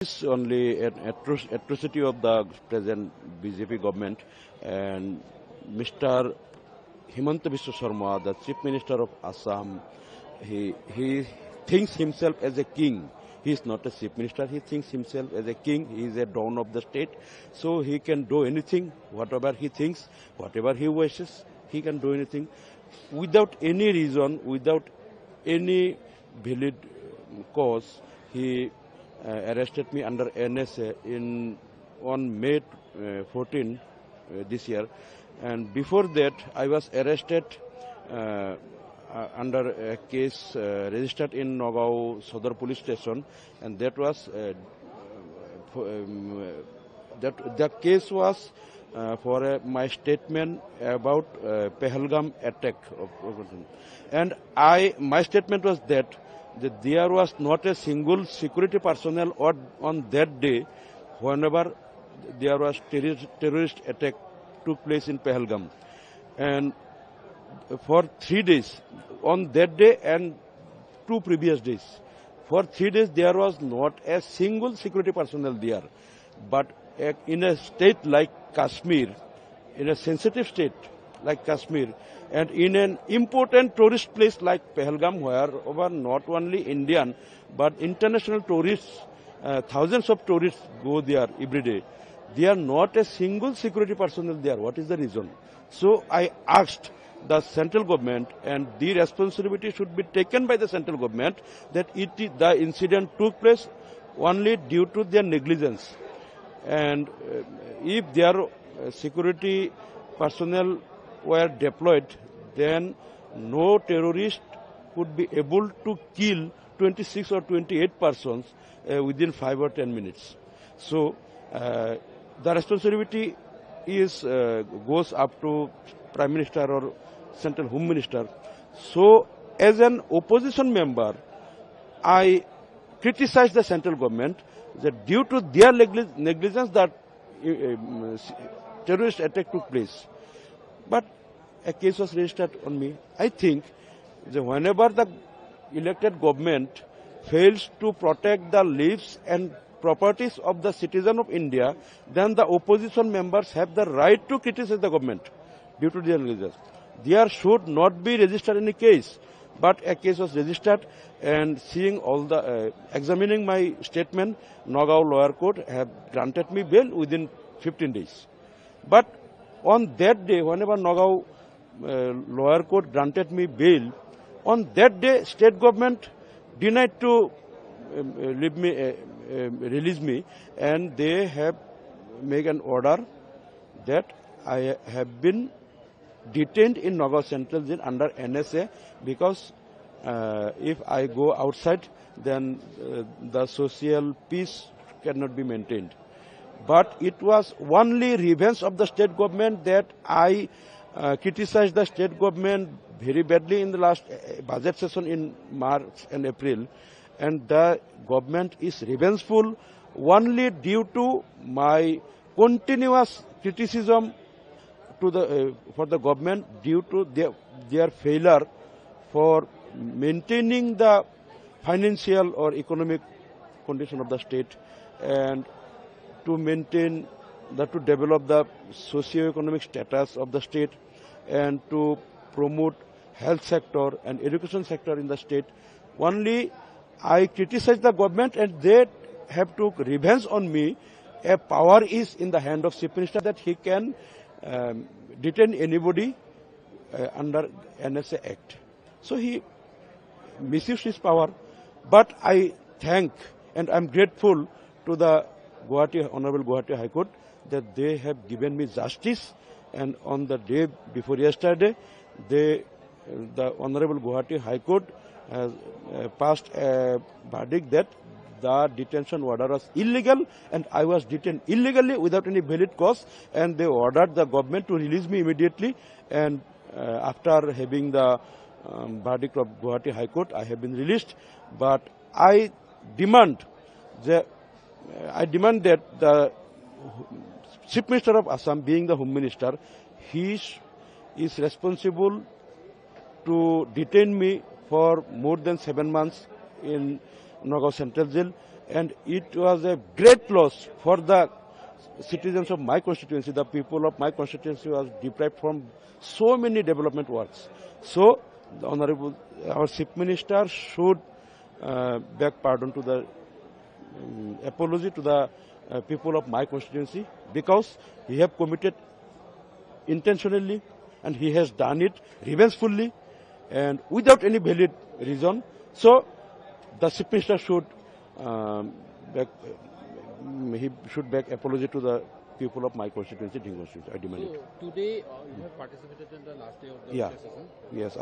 It's only an atrocity of the present BJP government, and Mr. Himanta Biswa Sharma, the Chief Minister of Assam, he thinks himself as a king. He is not a Chief Minister. He thinks himself as a king. He is a don of the state, so he can do anything, whatever he thinks, whatever he wishes. He can do anything without any reason, without any valid cause. He arrested me under NSA on May 14 this year, and before that I was arrested under a case registered in Nagaon Sodar Police Station, and that was the case was for my statement about Pahalgam attack, and my statement was that there was not a single security personnel on that day whenever there was terrorist attack took place in Pahalgam. And for 3 days, on that day and 2 previous days, for 3 days there was not a single security personnel there. But in a state like Kashmir, in a sensitive state like Kashmir, and in an important tourist place like Pahalgam, where over not only Indian but international tourists, thousands of tourists go there every day, there are not a single security personnel there. What is the reason? So I asked the central government, and the responsibility should be taken by the central government, that the incident took place only due to their negligence. And if their security personnel were deployed, then no terrorist would be able to kill 26 or 28 persons within 5 or 10 minutes. So the responsibility goes up to Prime Minister or Central Home Minister. So as an opposition member, I criticize the central government that due to their negligence that terrorist attack took place. But a case was registered on me. I think that whenever the elected government fails to protect the lives and properties of the citizen of India, then the opposition members have the right to criticize the government due to their negligence. There should not be registered any case, but a case was registered, and seeing all the examining my statement, Nagaon lower court have granted me bail within 15 days. But on that day, whenever Nagaon lower court granted me bail, on that day state government denied to release me, and they have made an order that I have been detained in Nagaon Central Jail under NSA, because if I go outside, then the social peace cannot be maintained. But it was only revenge of the state government that I criticized the state government very badly in the last budget session in March and April, and the government is revengeful only due to my continuous criticism to for the government due to their failure for maintaining the financial or economic condition of the state, and to maintain to develop the socio-economic status of the state, and to promote health sector and education sector in the state. Only I criticize the government, and they have to revenge on me. A power is in the hand of Chief Minister that he can detain anybody under NSA Act. So he misused his power. But I thank and I'm grateful to the Honorable Guwahati High Court that they have given me justice. And on the day before yesterday, the Honorable Guwahati High Court has passed a verdict that the detention order was illegal, and I was detained illegally without any valid cause, and they ordered the government to release me immediately. And after having the verdict of Guwahati High Court, I have been released. But I demand that the Chief Minister of Assam, being the Home Minister, he is responsible to detain me for more than 7 months in Nagaon Central Jail, and it was a great loss for the citizens of my constituency. The people of my constituency was deprived from so many development works. So, the Honorable, our Chief Minister should beg pardon to the apology to the people of my constituency, because he have committed intentionally and he has done it revengefully and without any valid reason. So, the Chief Minister should he should beg apology to the people of my constituency, Dhing constituency. I demand it. So today you have participated in the last day of the Yeah. session. Yes,